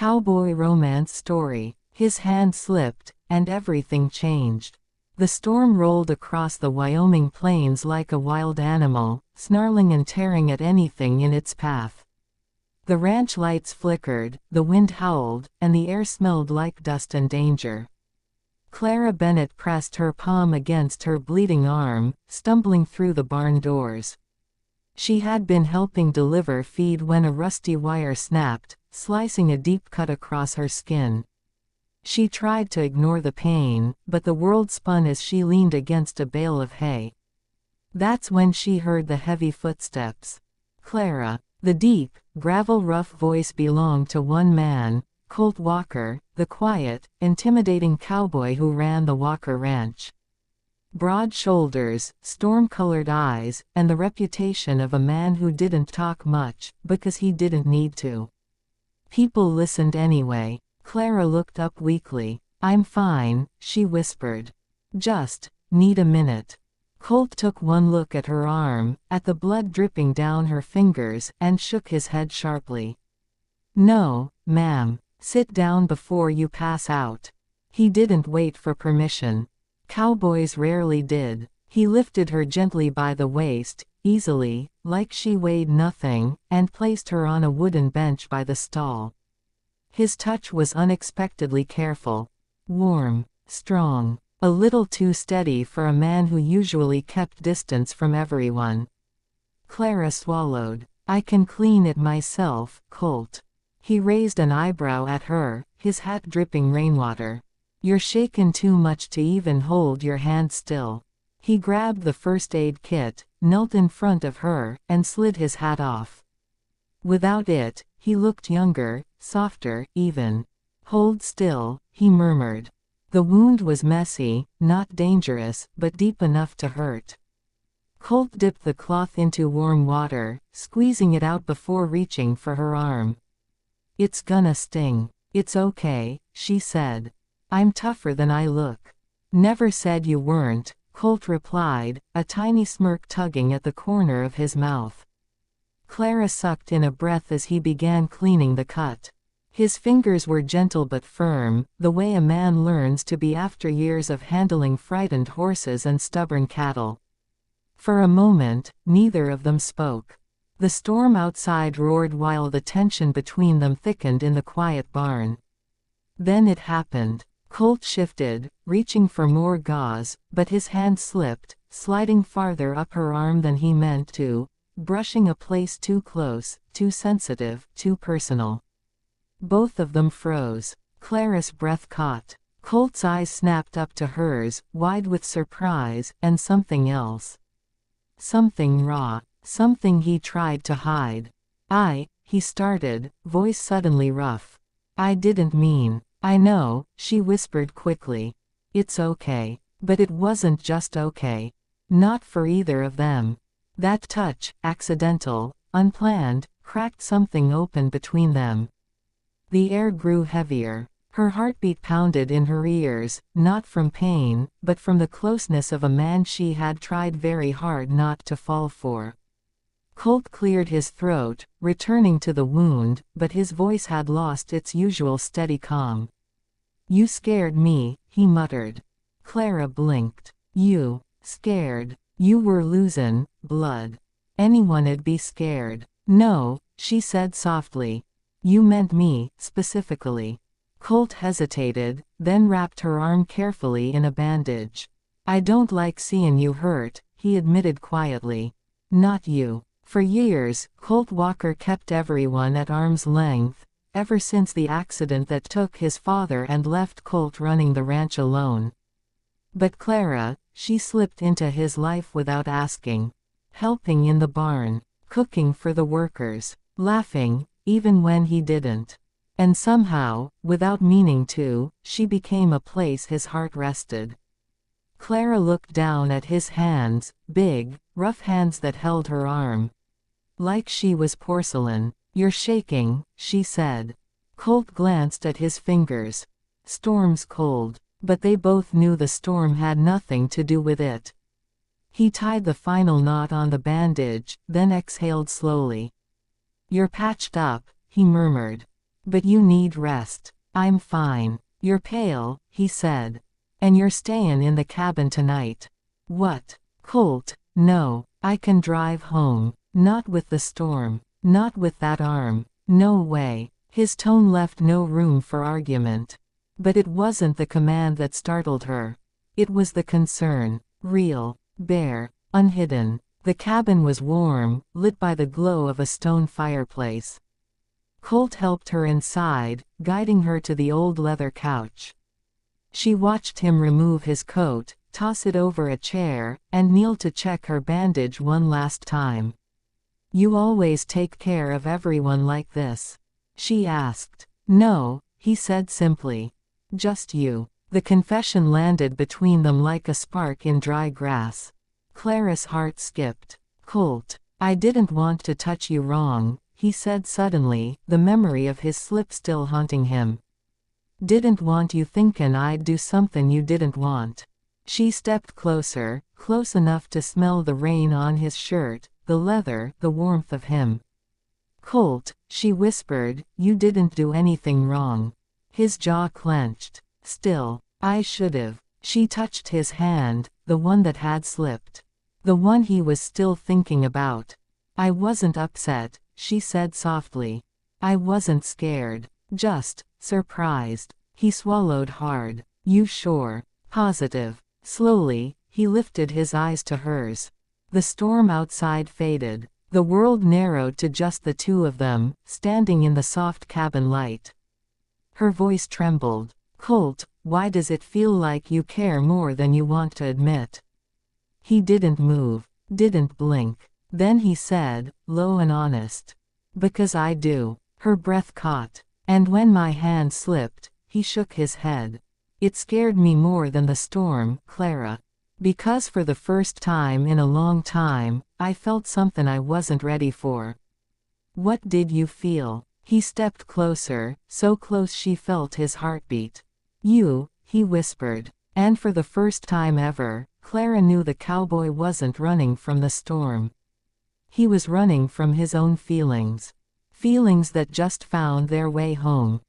cowboy romance story. His hand slipped, and everything changed. The storm rolled across the Wyoming plains like a wild animal, snarling and tearing at anything in its path. The ranch lights flickered, the wind howled, and the air smelled like dust and danger. Clara Bennett pressed her palm against her bleeding arm, stumbling through the barn doors. She had been helping deliver feed when a rusty wire snapped, slicing a deep cut across her skin. She tried to ignore the pain, but the world spun as she leaned against a bale of hay. That's when she heard the heavy footsteps. Clara. The deep, gravel-rough voice belonged to one man, Colt Walker, the quiet, intimidating cowboy who ran the Walker Ranch. Broad shoulders, storm-colored eyes, and the reputation of a man who didn't talk much, because he didn't need to. People listened anyway. Clara looked up weakly. "I'm fine," she whispered. "Just need a minute." Colt took one look at her arm, at the blood dripping down her fingers, and shook his head sharply. "No, ma'am. Sit down before you pass out." He didn't wait for permission. Cowboys rarely did. He lifted her gently by the waist, easily, like she weighed nothing, and placed her on a wooden bench by the stall. His touch was unexpectedly careful. Warm. Strong. A little too steady for a man who usually kept distance from everyone. Clara swallowed. "I can clean it myself, Colt." He raised an eyebrow at her, his hat dripping rainwater. "You're shaken too much to even hold your hand still." He grabbed the first aid kit, knelt in front of her, and slid his hat off. Without it, he looked younger, softer, even. "Hold still," he murmured. The wound was messy, not dangerous, but deep enough to hurt. Colt dipped the cloth into warm water, squeezing it out before reaching for her arm. "It's gonna sting." "It's okay," she said. "I'm tougher than I look." "Never said you weren't," Colt replied, a tiny smirk tugging at the corner of his mouth. Clara sucked in a breath as he began cleaning the cut. His fingers were gentle but firm, the way a man learns to be after years of handling frightened horses and stubborn cattle. For a moment, neither of them spoke. The storm outside roared while the tension between them thickened in the quiet barn. Then it happened. Colt shifted, reaching for more gauze, but his hand slipped, sliding farther up her arm than he meant to, brushing a place too close, too sensitive, too personal. Both of them froze. Clara's breath caught. Colt's eyes snapped up to hers, wide with surprise, and something else. Something raw. Something he tried to hide. He started, voice suddenly rough. "I didn't mean." "I know," she whispered quickly. "It's okay." But it wasn't just okay. Not for either of them. That touch, accidental, unplanned, cracked something open between them. The air grew heavier. Her heartbeat pounded in her ears, not from pain, but from the closeness of a man she had tried very hard not to fall for. Colt cleared his throat, returning to the wound, but his voice had lost its usual steady calm. "You scared me," he muttered. Clara blinked. "You scared? You were losin' blood. Anyone'd be scared." "No," she said softly. "You meant me, specifically." Colt hesitated, then wrapped her arm carefully in a bandage. "I don't like seein' you hurt," he admitted quietly. "Not you." For years, Colt Walker kept everyone at arm's length, ever since the accident that took his father and left Colt running the ranch alone. But Clara, she slipped into his life without asking. Helping in the barn, cooking for the workers, laughing, even when he didn't. And somehow, without meaning to, she became a place his heart rested. Clara looked down at his hands, big, rough hands that held her arm. Like she was porcelain. "You're shaking," she said. Colt glanced at his fingers. "Storm's cold." But they both knew the storm had nothing to do with it. He tied the final knot on the bandage, then exhaled slowly. "You're patched up," he murmured. But you need rest. I'm fine. You're pale, he said. And you're stayin' in the cabin tonight. What? Colt, no, I can drive home. Not with the storm. Not with that arm. No way. His tone left no room for argument. But it wasn't the command that startled her. It was the concern. Real. Bare. Unhidden. The cabin was warm, lit by the glow of a stone fireplace. Colt helped her inside, guiding her to the old leather couch. She watched him remove his coat, toss it over a chair, and kneel to check her bandage one last time. "You always take care of everyone like this?" she asked. "No," he said simply. "Just you." The confession landed between them like a spark in dry grass. Clara's heart skipped. "Colt, I didn't want to touch you wrong," he said suddenly, the memory of his slip still haunting him. "Didn't want you thinkin' I'd do something you didn't want." She stepped closer, close enough to smell the rain on his shirt, the leather, the warmth of him. "Colt," she whispered, "you didn't do anything wrong." His jaw clenched. "Still, I should've." She touched his hand, the one that had slipped. The one he was still thinking about. "I wasn't upset," she said softly. "I wasn't scared. Just surprised." He swallowed hard. "You sure? Positive?" Slowly, he lifted his eyes to hers. The storm outside faded. The world narrowed to just the two of them, standing in the soft cabin light. Her voice trembled. "Colt, why does it feel like you care more than you want to admit?" He didn't move, didn't blink. Then he said, low and honest, "Because I do." Her breath caught. "And when my hand slipped," he shook his head, "it scared me more than the storm, Clara. Because for the first time in a long time, I felt something I wasn't ready for." "What did you feel?" He stepped closer, so close she felt his heartbeat. "You," he whispered. And for the first time ever, Clara knew the cowboy wasn't running from the storm. He was running from his own feelings. Feelings that just found their way home.